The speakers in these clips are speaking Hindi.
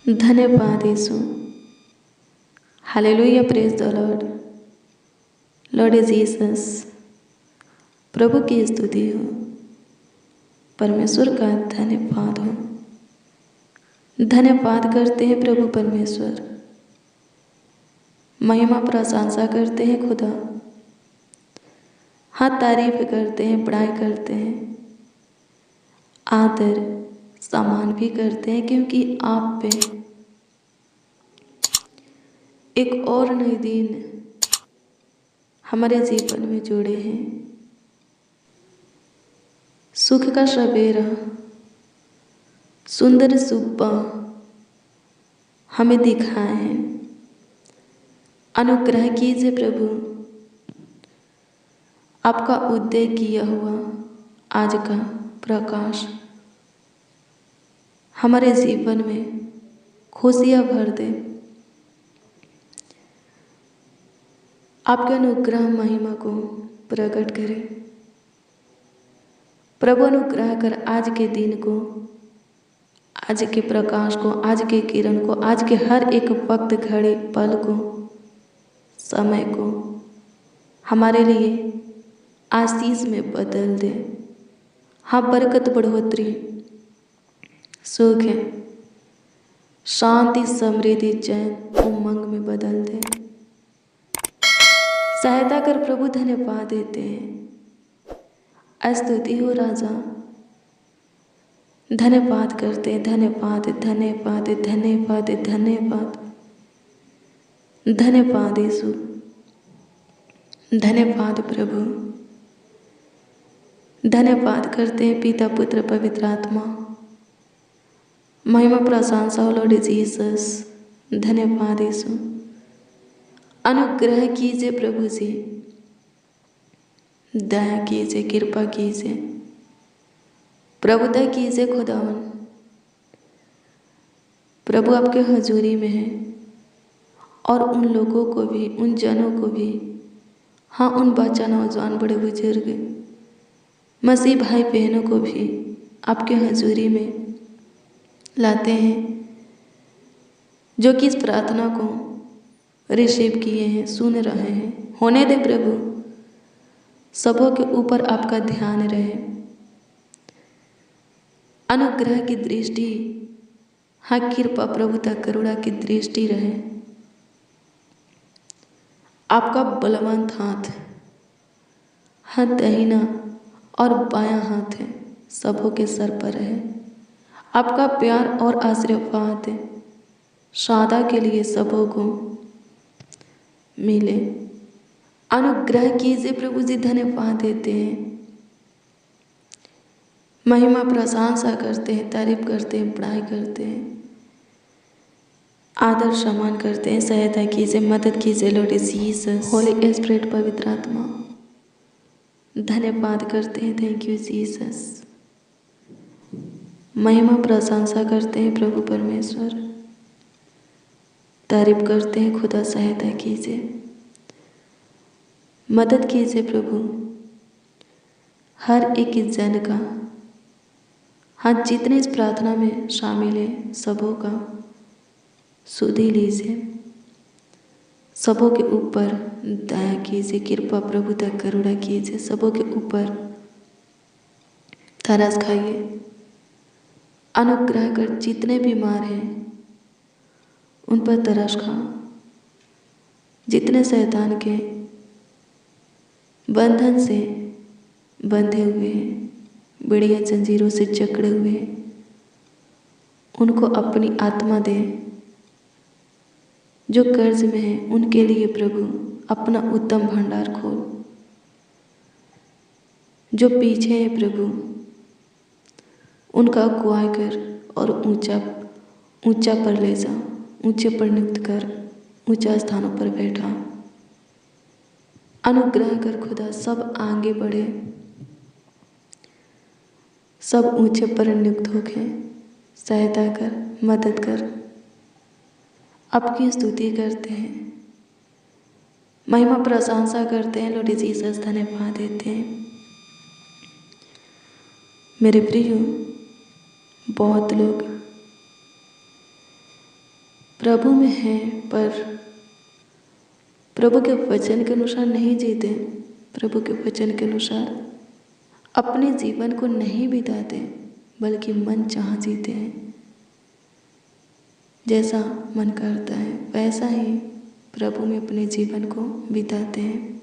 धन्यवाद Yeshu. Hallelujah, praise the lord. Lord is Jesus. प्रभु की स्तुति हो, परमेश्वर का धन्यवाद हो। धन्यवाद करते हैं प्रभु परमेश्वर, महिमा प्रशंसा करते हैं खुदा। हाँ, तारीफ करते हैं, बड़ाई करते हैं, आदर सम्मान भी करते हैं, क्योंकि आप पे एक और नए दिन हमारे जीवन में जुड़े हैं। सुख का सवेरा, सुंदर सुबह हमें दिखाए हैं। अनुग्रह कीजिए प्रभु, आपका उदय किया हुआ आज का प्रकाश हमारे जीवन में खुशियाँ भर दे। आपके अनुग्रह महिमा को प्रकट करें प्रभु। अनुग्रह कर आज के दिन को, आज के प्रकाश को, आज के किरण को, आज के हर एक वक्त, घड़ी, पल को, समय को हमारे लिए आशीष में बदल दे। हाँ, बरकत, बढ़ोतरी, सुख, शांति, समृद्धि, चैन, उमंग में बदल दे। सहायता कर प्रभु, धन्यवाद देते हैं। स्तुति हो राजा, धन्यवाद करते हैं। धन्यवाद, धन्यवाद, धन्यवाद, धन्यवाद, धन्यवाद यीशु। धन्यवाद प्रभु। धन्यवाद करते हैं पिता, पुत्र, पवित्र आत्मा। महिमा प्रशंसा हो लॉर्ड जीसस। धन्यवाद यीशु। अनुग्रह कीजिए प्रभु जी, दया कीजिए, कृपा कीजिए, प्रभुता कीजिए खुदावन। प्रभु आपके हजूरी में है, और उन लोगों को भी, उन जनों को भी, हाँ, उन बच्चा, नौजवान, बड़े बुजुर्ग, मसीह भाई बहनों को भी आपके हजूरी में लाते हैं, जो कि इस प्रार्थना को रिसीव किए हैं, सुन रहे हैं। होने दे प्रभु, सबों के ऊपर आपका ध्यान रहे। अनुग्रह की दृष्टि, हाँ, कृपा, प्रभुता, करुणा की दृष्टि रहे। आपका बलवंत हाथ, हाँ, दाहिना और बायां हाथ है, सबों के सर पर रहे। आपका प्यार और आशीर्वाद सदा के लिए सबों को मिले। अनुग्रह कीजिए प्रभु जी, धन्यवाद देते हैं, महिमा प्रशंसा करते हैं, तारीफ करते हैं, बड़ाई करते हैं, आदर सम्मान करते हैं। सहायता कीजिए, मदद कीजिए लॉर्ड जीसस। होली स्पिरिट, पवित्र आत्मा, धन्यवाद करते हैं। Thank you Jesus. महिमा प्रशंसा करते हैं प्रभु परमेश्वर, तारीफ करते हैं खुदा। सहायता कीजिए, मदद कीजिए प्रभु, हर एक जन का, हाँ, जितने इस प्रार्थना में शामिल है, सबों का सुधि लीजिए। सबों के ऊपर दया कीजिए, कृपा, प्रभुता, करुणा कीजिए। सबों के ऊपर तरस खाइए। अनुग्रह कर जितने बीमार हैं उन पर तरस खा। जितने शैतान के बंधन से बंधे हुए हैं, बढ़िया जंजीरों से जकड़े हुए हैं, उनको अपनी आत्मा दे। जो कर्ज में है उनके लिए प्रभु अपना उत्तम भंडार खोल। जो पीछे है प्रभु, उनका अगुवाई कर और ऊंचा पर ले जा, ऊंचे पर नियुक्त कर, ऊंचा स्थानों पर बैठा। अनुग्रह कर खुदा, सब आगे बढ़े, सब ऊंचे पर नियुक्त होके। सहायता कर, मदद कर। आपकी स्तुति करते हैं, महिमा प्रशंसा करते हैं लॉर्ड जीसस। धन्यवाद देते हैं। मेरे प्रियो, बहुत लोग प्रभु में हैं पर प्रभु के वचन के अनुसार नहीं जीते, प्रभु के वचन के अनुसार अपने जीवन को नहीं बिताते, बल्कि मन चाह जीते हैं। जैसा मन करता है वैसा ही प्रभु में अपने जीवन को बिताते हैं।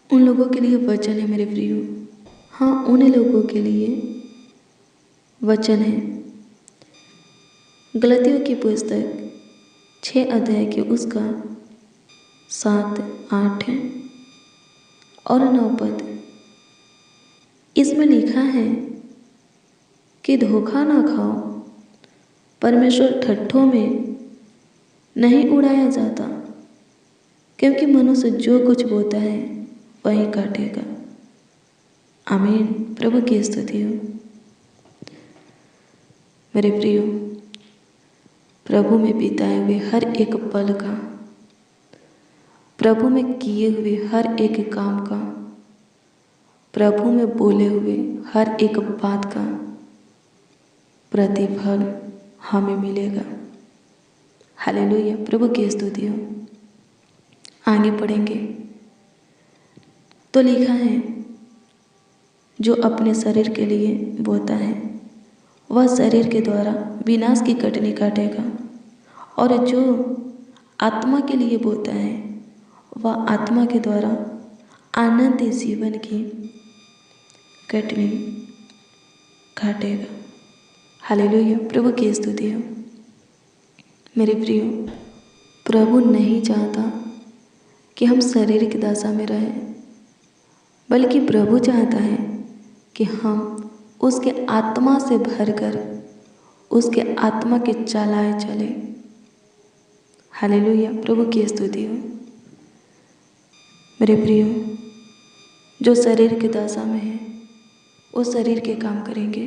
उन लोगों के लिए वचन है मेरे प्रियो, हाँ उन लोगों के लिए वचन है। गलतियों की पुस्तक 6 अध्याय के उसका 7, 8 है और 9 पद। इसमें लिखा है कि धोखा ना खाओ, परमेश्वर ठट्ठों में नहीं उड़ाया जाता, क्योंकि मनुष्य जो कुछ बोता है वही काटेगा। आमीन। प्रभु की स्तुति हो। मेरे प्रियो, प्रभु में बिताए हुए हर एक पल का, प्रभु में किए हुए हर एक काम का, प्रभु में बोले हुए हर एक बात का प्रतिफल हमें मिलेगा। हालेलुया। प्रभु की स्तुति हो। आगे पढ़ेंगे तो लिखा है, जो अपने शरीर के लिए बोता है वह शरीर के द्वारा विनाश की कटनी काटेगा, और जो आत्मा के लिए बोता है वह आत्मा के द्वारा आनंदी जीवन की कटनी काटेगा। हालेलुया। प्रभु की स्तुति हो। मेरे प्रियो, प्रभु नहीं चाहता कि हम शरीर की दशा में रहें, बल्कि प्रभु चाहता है कि हम उसके आत्मा से भरकर उसके आत्मा के चलाए चले। हालेलुया। प्रभु की स्तुति हो। मेरे प्रियो, जो शरीर की दशा में है वो शरीर के काम करेंगे,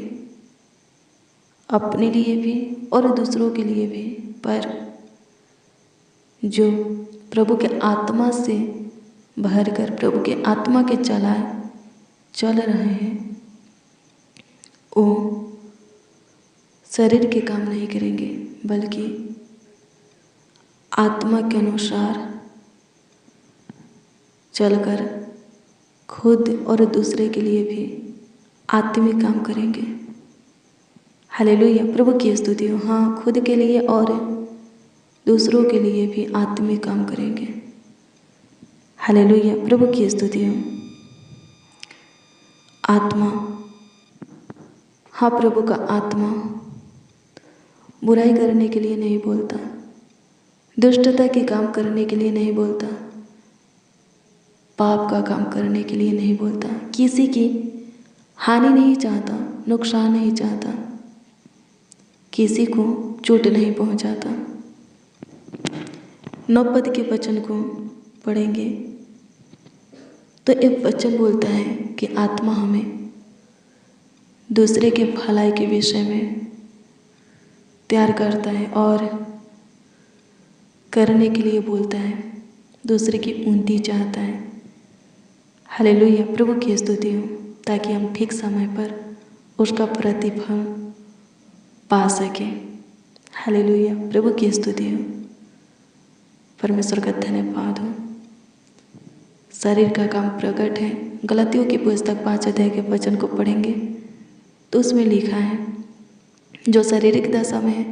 अपने लिए भी और दूसरों के लिए भी, पर जो प्रभु के आत्मा से भरकर प्रभु के आत्मा के चलाए चल रहे हैं वो शरीर के काम नहीं करेंगे, बल्कि आत्मा के अनुसार चलकर खुद और दूसरे के लिए भी आत्मिक काम करेंगे। हालेलुया। प्रभु की स्तुति हो। हाँ, खुद के लिए और दूसरों के लिए भी आत्मिक काम करेंगे। हालेलुया। प्रभु की स्तुति हो। आत्मा, हाँ प्रभु का आत्मा बुराई करने के लिए नहीं बोलता, दुष्टता के काम करने के लिए नहीं बोलता, पाप का काम करने के लिए नहीं बोलता, किसी की हानि नहीं चाहता, नुकसान नहीं चाहता, किसी को चोट नहीं पहुंचाता। 9 पद के वचन को पढ़ेंगे तो एक वचन बोलता है कि आत्मा हमें दूसरे के भलाई के विषय में तैयार करता है और करने के लिए बोलता है, दूसरे की उन्नति चाहता है। हालेलुया। प्रभु की स्तुति हो, ताकि हम ठीक समय पर उसका प्रतिफल पा सकें। हालेलुया। प्रभु की स्तुति हो। परमेश्वर का धन्यवाद हो। शरीर का काम प्रकट है। गलतियों की पुस्तक 5 अध्याय के वचन को पढ़ेंगे तो उसमें लिखा है, जो शारीरिक दशा में है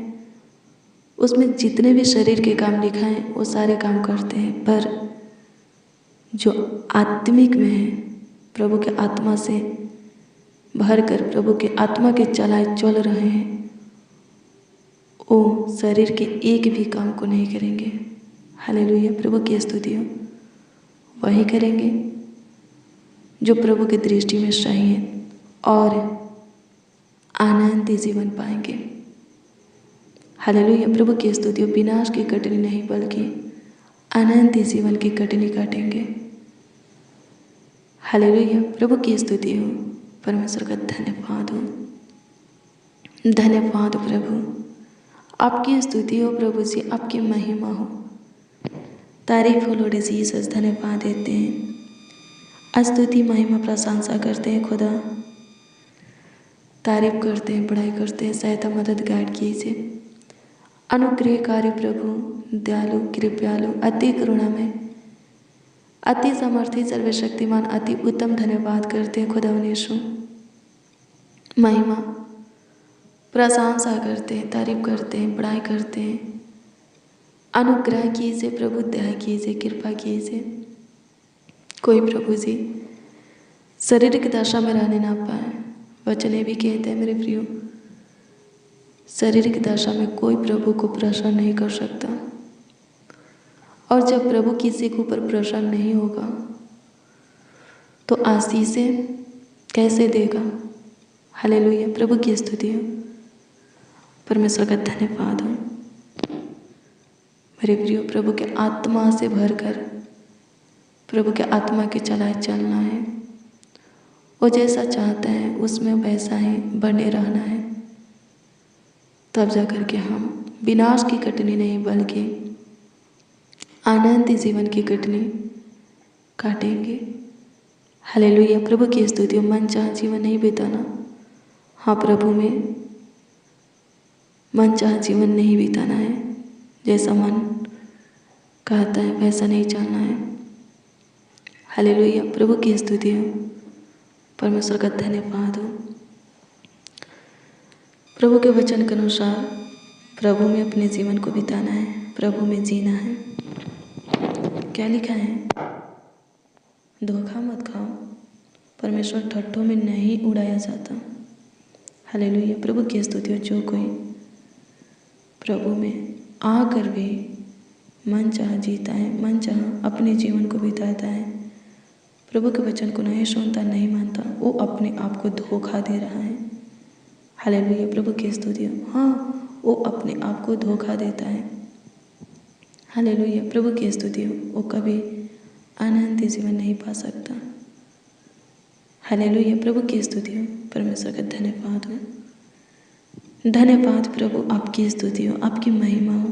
उसमें जितने भी शरीर के काम लिखा है वो सारे काम करते हैं, पर जो आत्मिक में है, प्रभु के आत्मा से भरकर प्रभु के आत्मा के चलाए चल रहे हैं, वो शरीर के एक भी काम को नहीं करेंगे। हालेलुया। प्रभु की स्तुति हो। वही करेंगे जो प्रभु की दृष्टि में सही है और आनंदी जीवन पाएंगे। हालेलुया। प्रभु की स्तुति हो। विनाश की कटनी नहीं, बल्कि आनंदी जीवन की कटनी काटेंगे। हालेलुया। प्रभु की स्तुति हो। परमेश्वर का धन्यवाद हो। धन्यवाद प्रभु, आपकी स्तुति हो प्रभु जी, आपकी महिमा हो, तारीफ हो लॉर्ड जीसस। धन्यवाद देते हैं, स्तुति महिमा प्रशंसा करते हैं खुदा, तारीफ करते हैं, बड़ाई करते हैं। सहायता मदद गाइड कीजिए, अनुग्रहकारी प्रभु, दयालु, कृपालु, अति करुणामय, अति समर्थी, सर्वशक्तिमान, अति उत्तम धन्यवाद करते हैं खुदा यीशु। महिमा प्रशंसा करते हैं, तारीफ करते हैं, बड़ाई करते हैं। अनुग्रह कीजिए प्रभु, दया कीजिए, कृपा कीजिए। कोई प्रभु जी शारीरिक दशा में रहने ना पाए, वचने भी कहते हैं मेरे प्रियो, शारीरिक दशा में कोई प्रभु को प्रसन्न नहीं कर सकता। और जब प्रभु किसी के ऊपर प्रसन्न नहीं होगा तो आशीषें कैसे देगा। हालेलुया, प्रभु की स्तुति हो, परमेश्वर का धन्यवाद हो। मेरे प्रियो, प्रभु के आत्मा से भरकर प्रभु के आत्मा के चलाए चलना है। वो जैसा चाहता है उसमें वैसा ही बने रहना है, तब जाकर के हम विनाश की कटनी नहीं बल्कि आनंदी जीवन की कटनी काटेंगे। हालेलुया, प्रभु की स्तुति। मन चाह जीवन नहीं बिताना। हाँ, प्रभु में मन चाह जीवन नहीं बिताना है। जैसा मन कहता है वैसा नहीं चलना है। हालेलुया, प्रभु की स्तुति हो, परमेश्वर का धन्यवाद हो। प्रभु के वचन के अनुसार प्रभु में अपने जीवन को बिताना है, प्रभु में जीना है। क्या लिखा है? धोखा मत खाओ, परमेश्वर ठट्ठों में नहीं उड़ाया जाता। हालेलुया, प्रभु की स्तुति हो। जो कोई प्रभु में आकर भी मन चाह जीता है, मन चाह अपने जीवन को बिताता है, प्रभु के वचन को नहीं सुनता, नहीं मानता, वो अपने आप को धोखा दे रहा है। हालेलुया, प्रभु की स्तुति हो। हाँ, वो अपने आप को धोखा देता है। हालेलुया, प्रभु की स्तुति हो। वो कभी आनंदी जीवन नहीं पा सकता। हालेलुया, प्रभु की स्तुति हो, परमेश्वर का धन्यवाद हो। धन्यवाद प्रभु, आपकी स्तुति हो, आपकी महिमा हो।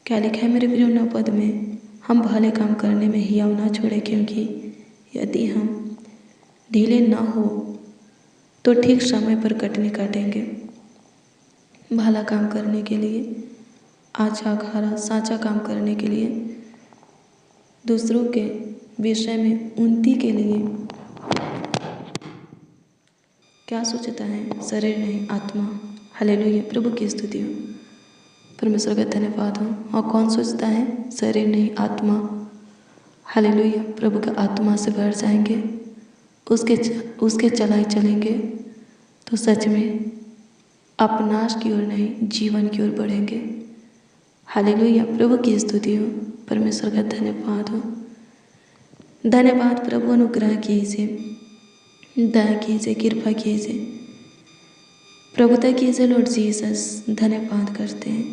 क्या लिखा है मेरे प्रिय 9 पद में? हम भले काम करने में हियाव ना छोड़े, क्योंकि यदि हम ढीले ना हो तो ठीक समय पर कटनी काटेंगे। भला काम करने के लिए, अच्छा खरा साचा काम करने के लिए, दूसरों के विषय में उन्नति के लिए क्या सोचता है? शरीर नहीं, आत्मा। हालेलुया, प्रभु की स्तुति हो, परमेश्वर का धन्यवाद हो। और कौन सोचता है? शरीर नहीं, आत्मा। हालेलुया, प्रभु का आत्मा से भर जाएंगे, उसके चलाए चलेंगे तो सच में अपनाश की ओर नहीं, जीवन की ओर बढ़ेंगे। हालेलुया, प्रभु की स्तुति हो, परमेश्वर का धन्यवाद हो। धन्यवाद प्रभु, अनुग्रह कीजिए, दया कीजिए, कृपा कीजिए, प्रभुता कीजिए लॉर्ड जीसस। धन्यवाद करते हैं।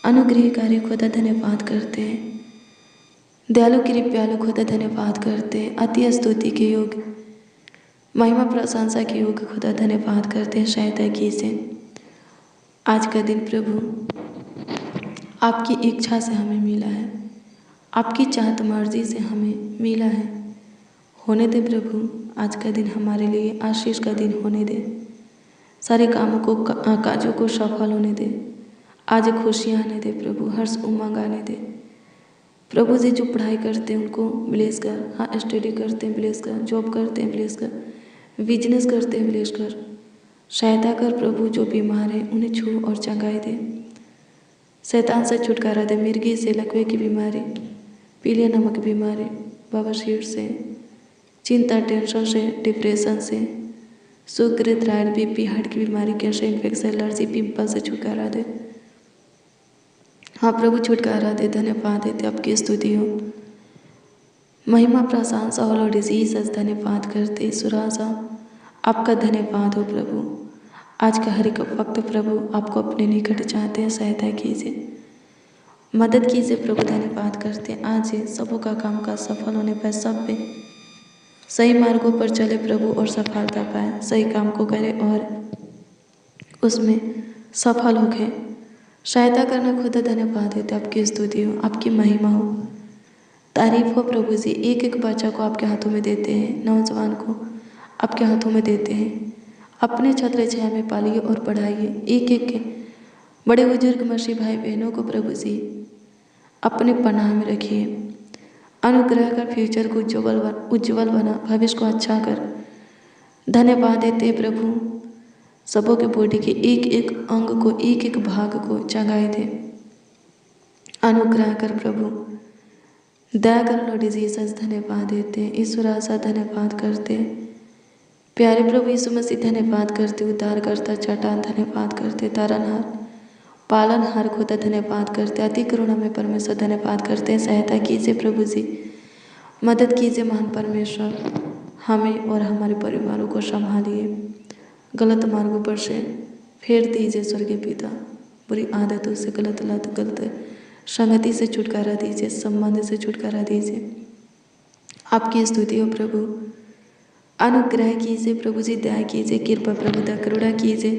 अनुग्रहकारी खुदा धन्यवाद करते हैं। दयालु कृपालु खुदा धन्यवाद करते हैं। अति स्तुति के योग्य, महिमा प्रशंसा के योग्य खुदा धन्यवाद करते हैं। सहायता कीजिए। आज का दिन प्रभु आपकी इच्छा से हमें मिला है, आपकी चाहत मर्जी से हमें मिला है। होने दे प्रभु, आज का दिन हमारे लिए आशीष का दिन होने दे। सारे कामों को, काजों को सफल होने दे। आज खुशियाँ आने दे प्रभु, हर्ष उमंग आने दे प्रभु जी। जो पढ़ाई करते हैं उनको ब्लेस कर, हाँ स्टडी करते हैं ब्लेस कर, जॉब करते हैं ब्लेस कर, बिजनेस करते हैं ब्लेस कर। सहायता कर प्रभु, जो बीमार है उन्हें छू और चंगाई दे। शैतान से छुटकारा दे, मिर्गी से, लकवे की बीमारी, पीले नमक की बीमारी, बवासीर से, चिंता टेंशन से, डिप्रेशन से, शुगर, थायराइड, बीपी, हार्ट की बीमारी, कैंसर, इन्फेक्शन, एलर्जी, पिंपल से छुटकारा दे। हाँ प्रभु, छुटकारा दे। धन्यवाद देते, आपकी स्तुति हो, महिमा प्रशंसा हो लॉर्ड जीसस। धन्यवाद करते ईश्वर राजा, आपका धन्यवाद हो प्रभु। आज का हर एक वक्त प्रभु आपको अपने निकट चाहते हैं। सहायता कीजिए, मदद कीजिए प्रभु। धन्यवाद करते हैं। आज सबों का काम का सफल होने पाए, सब पे सही मार्गों पर चले प्रभु और सफलता पाए, सही काम को करे और उसमें सफल हो गए। सहायता करना खुदा धन्यवाद देते, आपकी स्तुति हो, आपकी महिमा हो, तारीफ हो प्रभु जी। एक एक बच्चा को आपके हाथों में देते हैं, नौजवान को आपके हाथों में देते हैं। अपने छत्र छाया में पालिए और बढ़ाइए। एक एक के बड़े बुजुर्ग मसीह भाई बहनों को प्रभु जी अपने पनाह में रखिए, अनुग्रह कर, फ्यूचर को उज्जवल बना, भविष्य को अच्छा कर। धन्यवाद देते प्रभु, सबों के बॉडी के एक एक अंग को, एक एक भाग को चंगाई दे, अनुग्रह कर प्रभु, दया कर लॉर्ड जीसस। धन्यवाद देते ईश्वर आशा, धन्यवाद करते प्यारे प्रभु यीशु मसीह, धन्यवाद करते उद्धार करता चट्टान, धन्यवाद करते तारनहार, पालनहार खुदा, धन्यवाद करते अति करुणा में परमेश्वर, धन्यवाद करते हैं। सहायता कीजिए प्रभु जी, मदद कीजिए महान परमेश्वर, हमें और हमारे परिवारों को संभालिए, गलत मार्गों पर से फेर दीजिए स्वर्गीय पिता, बुरी आदतों से, गलत लत, गलत संगति से छुटकारा दीजिए, संबंध से छुटकारा दीजिए। आपकी स्तुति हो प्रभु, अनुग्रह कीजिए प्रभु जी, दया कीजिए, कृपा प्रभु दा करुणा कीजिए,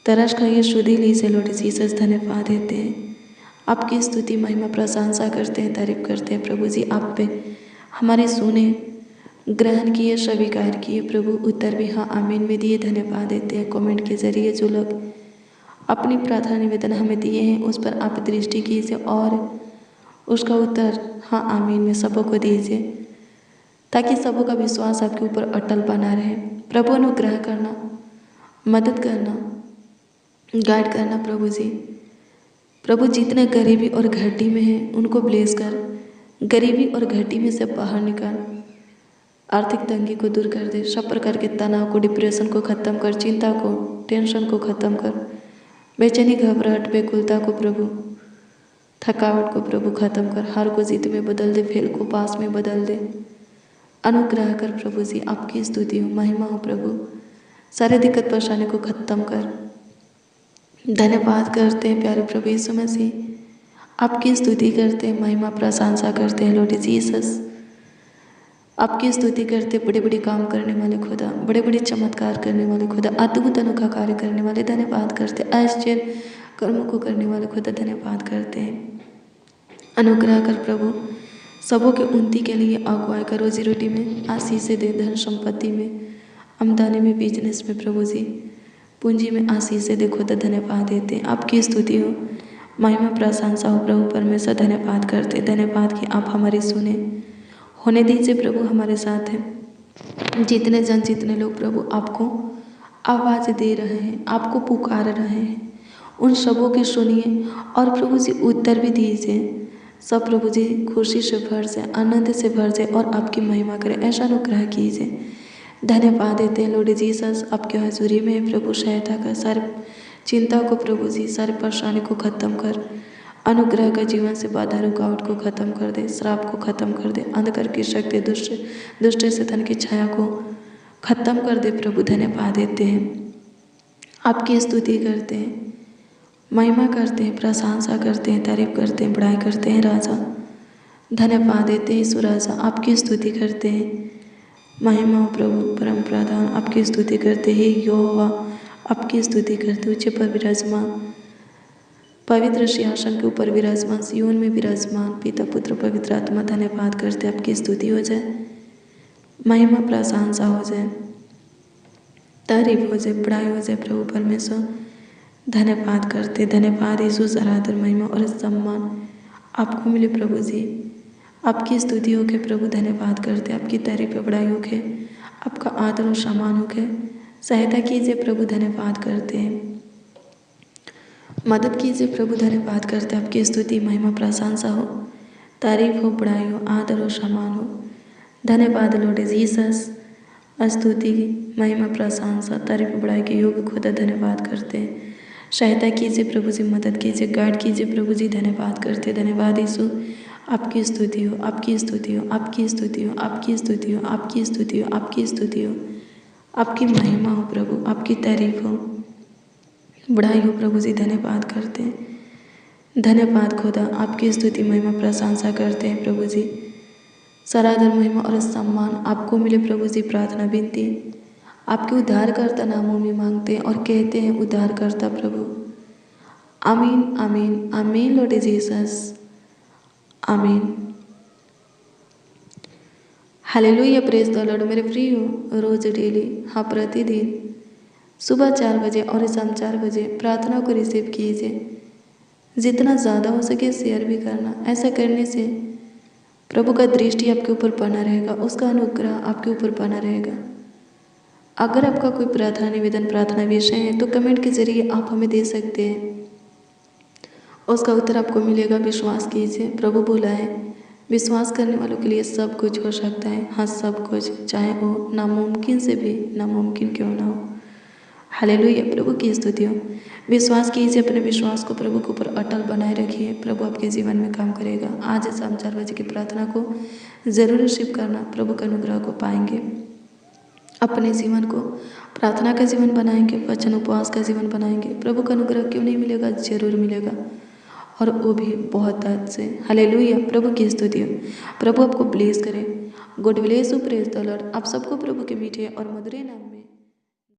तरस खाइए, शुद्धि लीजिए लॉर्ड जीसस। धन्यवाद देते हैं, आपकी स्तुति महिमा प्रशंसा करते हैं, तारीफ करते हैं प्रभु जी। आप पे हमारे सुने, ग्रहण किए, स्वीकार किए प्रभु, उत्तर भी हाँ आमीन में दिए। धन्यवाद देते हैं, कमेंट के जरिए जो लोग अपनी प्रार्थना निवेदन हमें दिए हैं उस पर आप दृष्टि कीजिए और उसका उत्तर हाँ आमीन में सबों को दीजिए, ताकि सबों का विश्वास आपके ऊपर अटल बना रहे। प्रभु अनुग्रह करना, मदद करना, गाइड करना प्रभु जी। प्रभु जितने गरीबी और घटी में हैं उनको ब्लेस कर, गरीबी और घटी में से बाहर निकाल, आर्थिक तंगी को दूर कर दे, सब प्रकार के तनाव को, डिप्रेशन को ख़त्म कर, चिंता को, टेंशन को ख़त्म कर, बेचैनी, घबराहट, बेकुलता को प्रभु, थकावट को प्रभु ख़त्म कर, हार को जीत में बदल दे, फेल को पास में बदल दे। अनुग्रह कर प्रभु जी, आपकी स्तुति हो, महिमा हो प्रभु, सारे दिक्कत परेशानी को ख़त्म कर। धन्यवाद करते हैं प्यारे प्रभु यीशु मसीह, आपकी स्तुति करते हैं, महिमा प्रशंसा करते हैं लॉर्ड जीसस। आपकी स्तुति करते, बड़े बड़े काम करने वाले खुदा, बड़े बड़े चमत्कार करने वाले खुदा, अद्भुत अनोखा कार्य करने वाले, धन्यवाद करते, आश्चर्य कर्मों को करने वाले खुदा, धन्यवाद करते हैं। अनुग्रह कर प्रभु, सबों के उन्नति के लिए अगुवाई कर, रोजी रोटी में आशीष दे, धन संपत्ति में, आमदनी में, बिजनेस में प्रभु जी, पूंजी में आशीष दे खुदा, धन्यवाद देते। आपकी स्तुति हो, महिमा प्रशंसा हो प्रभु परमेश्वर, धन्यवाद करते, धन्यवाद कि आप हमारी सुने, होने दीजिए प्रभु हमारे साथ हैं। जितने लोग प्रभु आपको आवाज़ दे रहे हैं, आपको पुकार रहे हैं, उन सबों की सुनिए और प्रभु जी उत्तर भी दीजिए। सब प्रभु जी खुशी से भर जाए, आनंद से भर जाए और आपकी महिमा करें, ऐसा अनुग्रह कीजिए। धन्यवाद देते हैं लॉर्ड जीसस, आपके हजूरी में प्रभु सहायता कर, सारे चिंता को प्रभु जी, सारे परेशानी को ख़त्म कर, अनुग्रह का जीवन से बाधा रुकावट को ख़त्म कर दे, श्राप को ख़त्म कर दे, अंधकार की शक्ति, दुष्ट शैतान की छाया को ख़त्म कर दे प्रभु। धन्यवाद देते हैं, आपकी स्तुति करते हैं, महिमा करते हैं, प्रशंसा करते हैं, तारीफ करते हैं, बड़ाई करते हैं राजा। धन्यवाद देते हैं ईश्वर राजा, आपकी स्तुति करते हैं, महिमा हो प्रभु परम प्रधान, आपकी स्तुति करते हैं यहोवा, आपकी स्तुति करते ऊंचे पर विराजमान, पवित्र सिंहासन के ऊपर विराजमान, सियोन में विराजमान पिता पुत्र पवित्र आत्मा, धन्यवाद करते, आपकी स्तुति हो जाए, महिमा प्रशंसा हो जाए, तारीफ हो जाए, बड़ाई हो जाए प्रभु परमेश्वर। धन्यवाद करते, धन्यवाद यीशु, आराधना महिमा और सम्मान आपको मिले प्रभु जी, आपकी स्तुति हो के प्रभु, धन्यवाद करते, आपकी तारीफ बड़ाई हो के, आपका आदर और सम्मान हो के, सहायता कीजिए प्रभु, धन्यवाद करते हैं, मदद कीजिए प्रभु, धन्यवाद करते, आपकी स्तुति महिमा प्रशंसा हो, तारीफ हो, बड़ाई हो, आदर हो, सम्मान हो। धन्यवाद लॉर्ड जीसस, स्तुति महिमा प्रशंसा तारीफ बड़ाई के योग्य खुदा, धन्यवाद करते हैं, सहायता कीजिए प्रभु जी, मदद कीजिए, गाइड कीजिए प्रभु जी, धन्यवाद करते, धन्यवाद यीशु, आपकी स्तुति हो, आपकी स्तुति हो, आपकी स्तुति हो, आपकी स्तुति हो, आपकी स्तुति हो, आपकी स्तुति हो, आपकी महिमा हो प्रभु, आपकी तारीफ हो, बड़ाई हो प्रभु जी, धन्यवाद करते हैं, धन्यवाद खुदा, आपकी स्तुति महिमा प्रशंसा करते हैं प्रभु जी, सराधर महिमा और सम्मान आपको मिले प्रभु जी। प्रार्थना विनती आपके उद्धारकर्ता नामों में मांगते हैं और कहते हैं उद्धारकर्ता प्रभु, आमीन आमीन आमीन लॉर्ड जीसस, आमीन। Hallelujah, praise the Lord. मेरे प्रियो, रोज डेली हाँ प्रतिदिन सुबह 4 बजे और शाम 4 बजे प्रार्थना को रिसीव कीजिए। जितना ज़्यादा हो सके शेयर भी करना। ऐसा करने से प्रभु का दृष्टि आपके ऊपर बना रहेगा, उसका अनुग्रह आपके ऊपर बना रहेगा। अगर आपका कोई प्रार्थना निवेदन, प्रार्थना विषय है तो कमेंट के जरिए आप हमें दे सकते हैं, उसका उत्तर आपको मिलेगा। विश्वास कीजिए, प्रभु बोला है विश्वास करने वालों के लिए सब कुछ हो सकता है। हाँ, सब कुछ, चाहे वो नामुमकिन से भी नामुमकिन क्यों ना हो। हालेलुया, प्रभु की स्तुति हो। विश्वास कीजिए, अपने विश्वास को प्रभु के ऊपर अटल बनाए रखिए। प्रभु आपके जीवन में काम करेगा। आज शाम 4 बजे की प्रार्थना को ज़रूर रिसीव करना, प्रभु के अनुग्रह को पाएंगे। अपने जीवन को प्रार्थना का जीवन बनाएंगे, वचन उपवास का जीवन बनाएंगे, प्रभु का अनुग्रह क्यों नहीं मिलेगा, जरूर मिलेगा, और वो भी बहुत हद से। हालेलुया, प्रभु की स्तुति हो। प्रभु आपको ब्लेस करे। God bless you, praise the Lord. आप सबको प्रभु के मीठे और मधुर नाम में